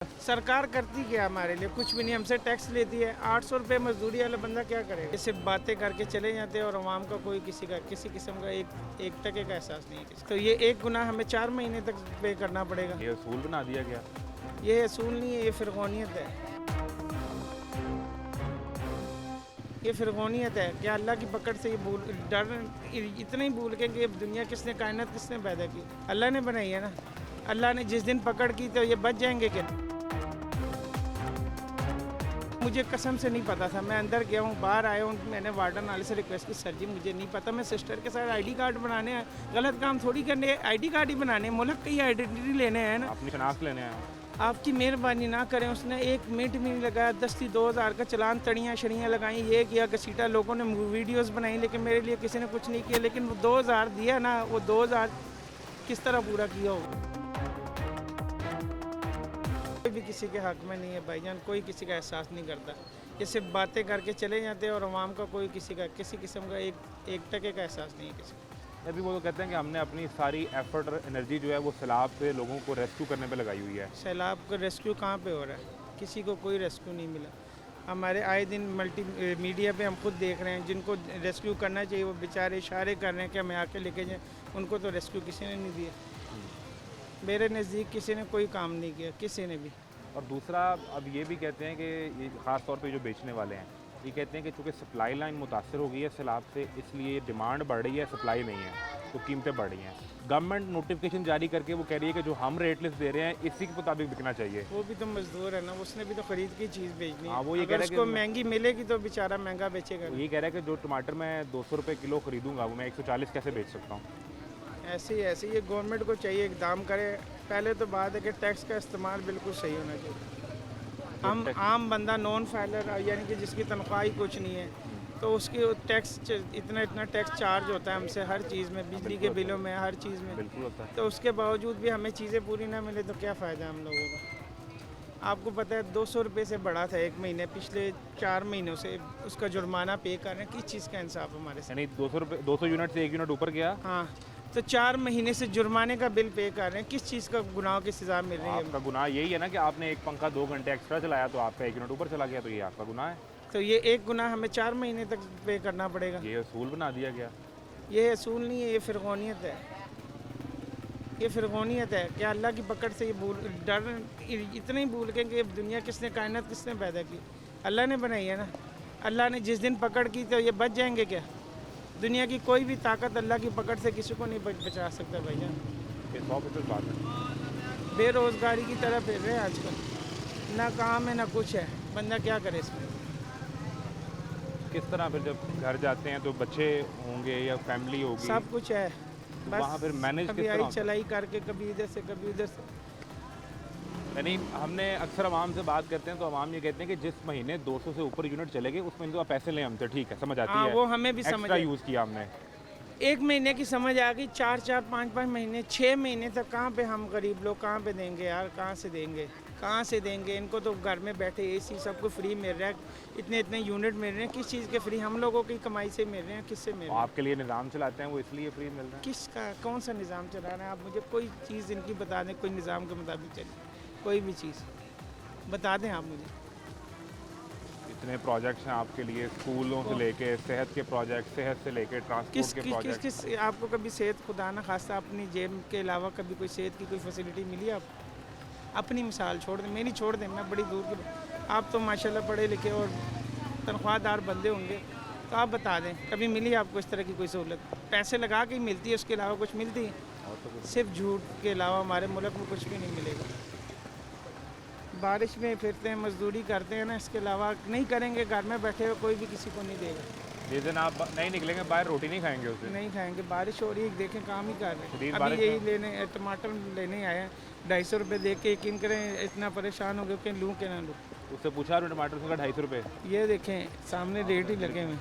सरकार करती क्या हमारे लिए? कुछ भी नहीं, हमसे टैक्स लेती है। 800 रुपये मजदूरी वाला बंदा क्या करेगा? सिर्फ बातें करके चले जाते हैं और आवाम का कोई किसी किस्म का एक टके का एहसास नहीं है किसी। तो ये एक गुनाह हमें 4 महीने तक पे करना पड़ेगा। ये असूल बना दिया गया। ये असूल नहीं है, ये फिरगौनियत है। ये फिरगौनियत है। क्या अल्लाह की पकड़ से ये डर इतना ही भूल के कि दुनिया किसने, कायनात किसने पैदा की? अल्लाह ने बनाई है ना। अल्लाह ने जिस दिन पकड़ की तो ये बच जाएंगे क्या? मुझे कसम से नहीं पता था। मैं अंदर गया हूँ, बाहर आया हूँ, मैंने वार्डन वाले से रिक्वेस्ट की, सर जी मुझे नहीं पता, मैं सिस्टर के साथ आईडी कार्ड बनाने हैं, गलत काम थोड़ी करने, आईडी कार्ड ही बनाने, मुल्क की आइडेंटिटी लेने हैं ना, अपनी शनाख्त लेने आए। आपकी मेहरबानी ना करें। उसने 1 मिनट भी नहीं लगाया, 10,000 का चलान, तड़ियाँ शड़ियाँ लगाई, ये किया घसीटा, लोगों ने वीडियोज़ बनाई, लेकिन मेरे लिए किसी ने कुछ नहीं किया। लेकिन वो 2,000 दिया ना, वो 2,000 किस तरह पूरा किया हो? कोई भी किसी के हक में नहीं है भाईजान, कोई किसी का एहसास नहीं करता। ये सिर्फ बातें करके चले जाते हैं और आवाम का कोई किसी किस्म का एक टके का एहसास नहीं है किसी को। अभी वो तो कहते हैं कि हमने अपनी सारी एफर्ट और एनर्जी जो है वो सैलाब से लोगों को रेस्क्यू करने पे लगाई हुई है। सैलाब का रेस्क्यू कहाँ पे हो रहा है? किसी को कोई रेस्क्यू नहीं मिला। हमारे आए दिन मीडिया पे हम खुद देख रहे हैं, जिनको रेस्क्यू करना चाहिए वो बेचारे इशारे कर रहे हैं कि हमें आके लेके जाएं, उनको तो रेस्क्यू किसी ने नहीं दिया। मेरे नज़दीक किसी ने कोई काम नहीं किया, किसी ने भी। और दूसरा, अब ये भी कहते हैं कि ये ख़ास तौर पे जो बेचने वाले हैं, ये कहते हैं कि चूँकि सप्लाई लाइन मुतासर हो गई है सैलाब से, इसलिए डिमांड बढ़ रही है, सप्लाई नहीं है, तो कीमतें बढ़ रही हैं। गवर्नमेंट नोटिफिकेशन जारी करके वो कह रही है कि जो हम रेट लिस्ट दे रहे हैं इसी के मुताबिक बिकना चाहिए। वो भी तो मजदूर है ना, उसने भी तो खरीद की चीज़ बेचनी है। हाँ, वो ये अगर कह रहा है उसको कि महंगी मिलेगी तो बेचारा महंगा बेचेगा। ये कह रहा है कि जो टमाटर मैं 200 रुपये किलो खरीदूंगा वो मैं 140 कैसे बेच सकता हूँ। ऐसे ये गवर्नमेंट को चाहिए इकदाम करे। पहले तो बात है कि टैक्स का इस्तेमाल बिल्कुल सही होना चाहिए। हम आम बंदा, नॉन फाइलर, यानी कि जिसकी तनख्वाह ही कुछ नहीं है, तो उसकी टैक्स इतना टैक्स चार्ज होता है हमसे हर चीज़ में, बिजली के बिलों में, हर चीज़ में। बिल्कुल होता है। तो उसके बावजूद भी हमें चीज़ें पूरी ना मिले तो क्या फ़ायदा हम लोगों का? आपको पता है 200 रुपये से बढ़ा था 1 महीने, पिछले 4 महीनों से उसका जुर्माना पे कर रहे हैं। किस चीज़ का इंसाफ हमारे साथ? यानी 200 यूनिट से 1 यूनिट ऊपर गया। हाँ, तो 4 महीने से जुर्माने का बिल पे कर रहे हैं। किस चीज़ का गुनाह की सज़ा मिल रही है? आपका गुनाह यही है ना कि आपने एक पंखा 2 घंटे एक्स्ट्रा चलाया तो आपका 1 यूनिट ऊपर चला गया, तो ये आपका गुनाह है। तो ये एक गुनाह हमें 4 महीने तक पे करना पड़ेगा। ये असूल बना दिया गया। ये असूल नहीं है, ये फिरगौनियत है। ये फिरगौनियत है। क्या अल्लाह की पकड़ से ये डर इतना ही भूल के कि दुनिया किसने, कायनात किसने पैदा की? अल्लाह ने बनाई है ना। अल्लाह ने जिस दिन पकड़ की तो ये बच जाएंगे क्या? दुनिया की कोई भी ताकत अल्लाह की पकड़ से किसी को नहीं बचा सकता भाईजान। ये 100% बात है। बेरोज़गारी की तरह फिर रहे हैं आजकल, ना काम है ना कुछ है, बंदा क्या करे इसमें? किस तरह फिर जब घर जाते हैं तो बच्चे होंगे या फैमिली होगी, सब कुछ है, बस वहाँ फिर मैनेज कभी किस तरह आई होता है? चलाई करके, कभी इधर से कभी उधर से। यानी हमने अक्सर आवाम से बात करते हैं तो आवाम ये कहते हैं कि जिस महीने 200 से ऊपर यूनिट चले गए उस महीने तो आप पैसे लें हमसे, ठीक है, समझ आती हाँ, है। वो हमें भी समझ एक्स्ट्रा आई। यूज़ किया हमने। 1 महीने की समझ आ गई, 4-4, 5-5 महीने, 6 महीने तक कहाँ पे हम गरीब लोग कहाँ पे देंगे यार? कहाँ से देंगे, कहाँ से देंगे? इनको तो घर में बैठे एसी सबको फ्री मिल रहा है, इतने यूनिट मिल रहे हैं। किस चीज़ के फ्री? हम लोगों की कमाई से मिल रहे हैं, किससे मिल रहे हैं? आपके लिए निज़ाम चलाते हैं वो इसलिए फ्री मिल रहा है। किसका, कौन सा निज़ाम चला रहे हैं आप? मुझे कोई चीज़ इनकी बता दें, कोई निज़ाम के मुताबिक चले, कोई भी चीज़ बता दें आप मुझे। इतने प्रोजेक्ट्स हैं आपके लिए, स्कूलों से लेके सेहत के प्रोजेक्ट, सेहत से लेके ट्रांसपोर्ट के प्रोजेक्ट। किस आपको कभी सेहत, खुदा ना खास्ता, अपनी जेब के अलावा कभी कोई सेहत की कोई फैसिलिटी मिली आप? अपनी मिसाल छोड़ दें, मेरी छोड़ दें, मैं बड़ी दूर की। आप तो माशाल्लाह पढ़े लिखे और तनख्वाहदार बंदे होंगे, तो आप बता दें कभी मिली आपको इस तरह की कोई सहूलत? पैसे लगा के ही मिलती है, उसके अलावा कुछ मिलती है? और तो कुछ सिर्फ झूठ के अलावा हमारे मुल्क में कुछ भी नहीं मिलेगा। बारिश में फिरते हैं, मजदूरी करते हैं ना, इसके अलावा नहीं करेंगे, घर में बैठे हुए कोई भी किसी को नहीं देगा। जिस दिन आप नहीं निकलेंगे बाहर रोटी नहीं खाएंगे उस दिन। नहीं खाएंगे। बारिश हो रही है, देखें काम ही कर रहे शदीद हैं। बारिश अभी यही में- लेने टमाटर लेने आए हैं, 250 रुपये दे के, यकीन करें इतना परेशान हो गए कि लूँ कि ना लूँ। उससे पूछा आपने टमाटर उसका 250 रुपये। ये देखें सामने रेट ही लगे हुए,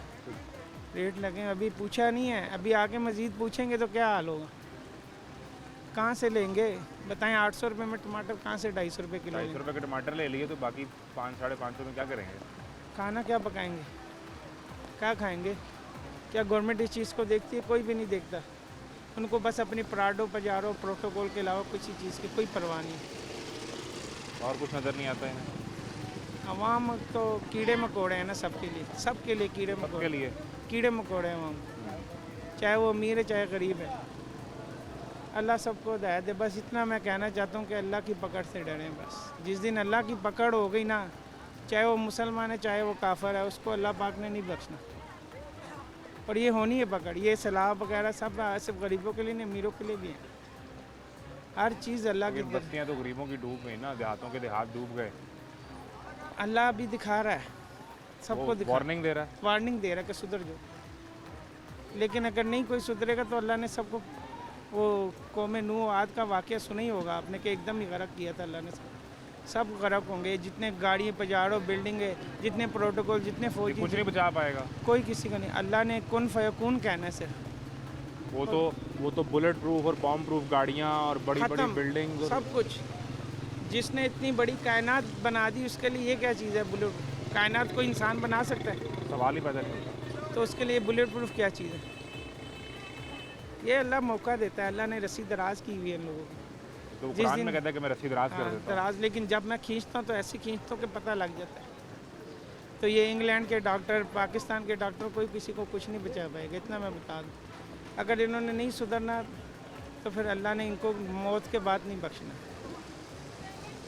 रेट लगे हैं, अभी पूछा नहीं है, अभी आगे मज़ीद पूछेंगे तो क्या हाल होगा? कहाँ से लेंगे बताएं? 800 रुपये में टमाटर कहाँ से 250 रुपये किलो? 250 रुपये के टमाटर ले लिए तो बाकी 500-550 में क्या करेंगे? खाना क्या पकाएंगे, क्या खाएंगे? क्या गवर्नमेंट इस चीज़ को देखती है? कोई भी नहीं देखता। उनको बस अपनी पराडो पजारो प्रोटोकॉल के अलावा किसी चीज़ की कोई परवाह नहीं। और कुछ नज़र नहीं आता है अवाम तो कीड़े मकोड़े हैं ना सबके लिए कीड़े सबके मकोड़े लिए। कीड़े मकोड़े हैं अवाम, चाहे वो अमीर है चाहे गरीब है। अल्लाह सबको हिदायत दे, बस इतना मैं कहना चाहता हूँ कि अल्लाह की पकड़ से डरें। बस जिस दिन अल्लाह की पकड़ हो गई ना, चाहे वो मुसलमान है चाहे वो काफिर है, उसको अल्लाह पाक ने नहीं बख्शना। और ये होनी है पकड़, ये सलाह वगैरह सब सिर्फ गरीबों के लिए नहीं, अमीरों के लिए भी है। हर चीज़ अल्लाह की बस्तियाँ तो गरीबों की डूब गई ना, देहातों के देहात डूब गए। अल्लाह भी दिखा रहा है, सबको दिखा वार्निंग दे रहा है। वार्निंग दे रहा है कि सुधर जाओ। लेकिन अगर नहीं कोई सुधरेगा तो अल्लाह ने सबको, वो कौम नूह आद का वाक़या सुना ही होगा आपने कि एकदम ही गरक किया था अल्लाह ने। सब गरक होंगे, जितने गाड़ियाँ पजाड़ो बिल्डिंग है, जितने प्रोटोकॉल, जितने ये फौजी, कुछ नहीं बचा पाएगा। कोई किसी का नहीं। अल्लाह ने कुन फयकून कहना है सिर्फ, वो तो बुलेट प्रूफ और बॉम्ब प्रूफ गाड़ियाँ और बड़ी बड़ी खत्म बिल्डिंग। सब कुछ। जिसने इतनी बड़ी कायनात बना दी उसके लिए ये क्या चीज़ है? बुलेट कायनात कोई इंसान बना सकता है? सवाल ही पैदा नहीं होता। तो उसके लिए बुलेट प्रूफ क्या चीज़ है? ये अल्लाह मौका देता है, अल्लाह ने रस्सी दराज की हुई है इन लोगों को। तो जिस कुरान दिन- में कहता है कि मैं रस्सी दराज कर हाँ, देता हूँ। दराज। लेकिन जब मैं खींचता हूँ तो ऐसे खींचता हूँ कि पता लग जाता है। तो ये इंग्लैंड के डॉक्टर, पाकिस्तान के डॉक्टर, कोई किसी को कुछ नहीं बचा पाएगा, इतना मैं बता दूँ। अगर इन्होंने नहीं सुधरना तो फिर अल्लाह ने इनको मौत के बाद नहीं बख्शना।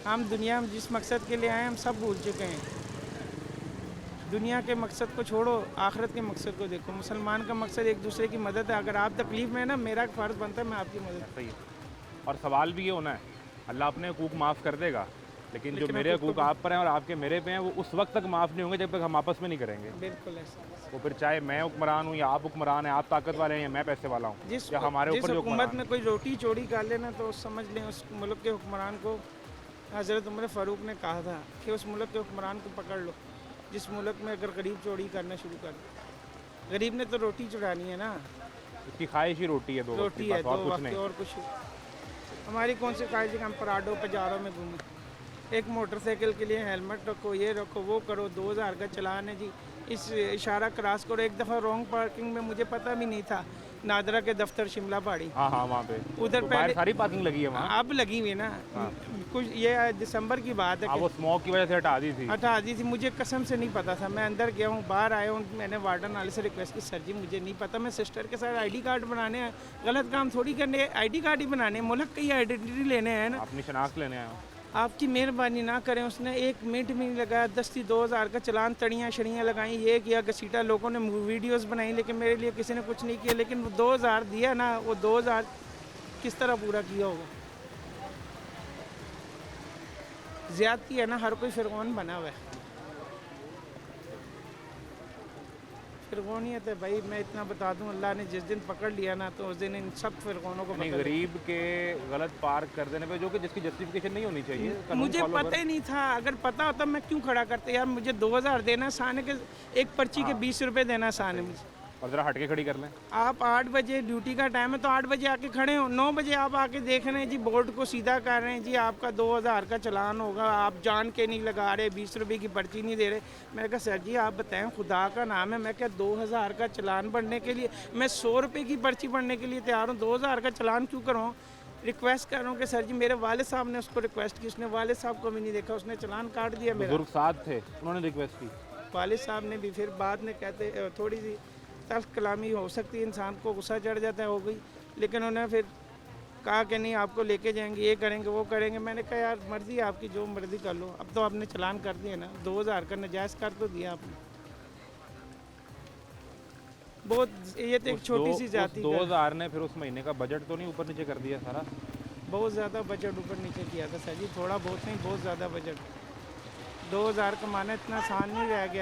हम दुनिया में जिस मकसद के लिए आए हम सब भूल चुके हैं। दुनिया के मकसद को छोड़ो, आखिरत के मकसद को देखो। मुसलमान का मकसद एक दूसरे की मदद है। अगर आप तकलीफ़ में है ना, मेरा फ़र्ज़ बनता है मैं आपकी मदद। सही है। और सवाल भी ये होना है, अल्लाह अपने हकूक़ माफ़ कर देगा, लेकिन जो लेकिन मेरे हकूक़ हकूक़ आप पर हैं और आपके मेरे पे हैं वो उस वक्त तक माफ़ नहीं होंगे जब तक हम आपस में नहीं करेंगे। बिल्कुल ऐसा। वो फिर चाहे मैं हुक्मरान हूँ या आप हुक्मरान हैं, आप ताकत वाले हैं या मैं पैसे वाला हूँ, जिस या हमारे जिस ऊपर जो हुकूमत हुक्मरान में कोई रोटी चोरी कर लेना तो समझ लें उस मुल्क के हुक्मरान को, हज़रत उमर फ़ारूक ने कहा था कि उस मुल्क के हुक्मरान को पकड़ लो जिस मुल्क में अगर गरीब चोरी करना शुरू कर दे। गरीब ने तो रोटी चुरानी है ना, उसकी ख्वाहिश ही रोटी है, दो वक्त रोटी की है बस, और दो कुछ वक्त नहीं। और कुछ। हमारी कौन सी ख्वाहिश है कि हम पराडो पजारों में घूमें? एक मोटरसाइकिल के लिए हेलमेट रखो, ये रखो, वो करो, 2000 का चलान है जी, इस इशारा क्रॉस करो। एक दफ़ा रॉन्ग पार्किंग में मुझे पता भी नहीं था, नादरा के दफ्तर शिमला पहाड़ी हाँ हाँ, वहाँ पे उधर तो बाहर पहले सारी पार्किंग लगी है वहाँ। अब लगी हुई ना। हाँ। कुछ ये दिसंबर की बात है हाँ, कि वो स्मोक की वजह से हटा दी थी। हटा दी थी, मुझे कसम से नहीं पता था। मैं अंदर गया हूँ, बाहर आया हूँ, मैंने वार्डन वाले से रिक्वेस्ट की, सर जी मुझे नहीं पता, मैं सिस्टर के साथ आईडी कार्ड बनाने हैं, गलत काम थोड़ी करने, आईडी कार्ड ही बनाने, मुल्क की आइडेंटिटी लेने हैं ना। अपनी शनाख्त लेने आया हूँ। आपकी मेहरबानी ना करें। उसने 1 मिनट भी नहीं लगाया, 2000 का चलान, तड़ियाँ शड़ियाँ लगाई, ये किया घसीटा, लोगों ने वीडियोस बनाई, लेकिन मेरे लिए किसी ने कुछ नहीं किया। लेकिन वो 2000 दिया ना, वो 2000 किस तरह पूरा किया होगा? ज़्यादती है ना, हर कोई फिरौन बना हुआ है। फिरौनियत है भाई। मैं इतना बता दूं, अल्लाह ने जिस दिन पकड़ लिया ना तो उस दिन इन सब फिरौनों को नहीं, पकड़ लिया। गरीब के गलत पार्क कर देने पे जो कि जिसकी जस्टिफिकेशन नहीं होनी चाहिए, कानून मुझे follow पता ही नहीं था। अगर पता होता मैं क्यों खड़ा करते यार? मुझे 2000 देना आसान है कि एक पर्ची के 20 रुपए देना आसान है मुझे। और ज़रा हटके खड़ी कर लें। आप 8 बजे ड्यूटी का टाइम है तो 8 बजे आके खड़े हो, 9 बजे आप आके देख रहे हैं जी, बोर्ड को सीधा कर रहे हैं जी, आपका 2000 का चलान होगा, आप जान के नहीं लगा रहे, 20 रुपए की पर्ची नहीं दे रहे। मैंने कहा सर जी आप बताएं, खुदा का नाम है, मैं क्या 2000 का चलान बढ़ने के लिए, मैं 100 रुपये की पर्ची बढ़ने के लिए तैयार हूँ, 2000 का चलान क्यों कराऊँ? रिक्वेस्ट कर रहा हूँ कि सर जी, मेरे वाले साहब ने उसको रिक्वेस्ट की, उसने वाले साहब को भी नहीं देखा, उसने चलान काट दिया मेरा। बुजुर्ग साथ थे, उन्होंने रिक्वेस्ट की। वाले साहब ने भी फिर बाद में कहते, थोड़ी सी तल्ख कलामी हो सकती है, इंसान को गुस्सा चढ़ जाता है, हो गई। लेकिन उन्होंने फिर कहा कि नहीं आपको लेके जाएंगे, ये करेंगे, वो करेंगे। मैंने कहा यार मर्ज़ी है आपकी, जो मर्ज़ी कर लो। अब तो आपने चलान कर दिया ना, 2000 का नजायज़ कर तो दिया आपने। बहुत, ये तो एक छोटी सी जाती 2000 ने फिर उस महीने का बजट तो नहीं ऊपर नीचे कर दिया सारा? बहुत ज़्यादा बजट ऊपर नीचे किया था सर जी, थोड़ा बहुत नहीं, बहुत ज़्यादा बजट। 2000 कमाना इतना आसान नहीं रह गया।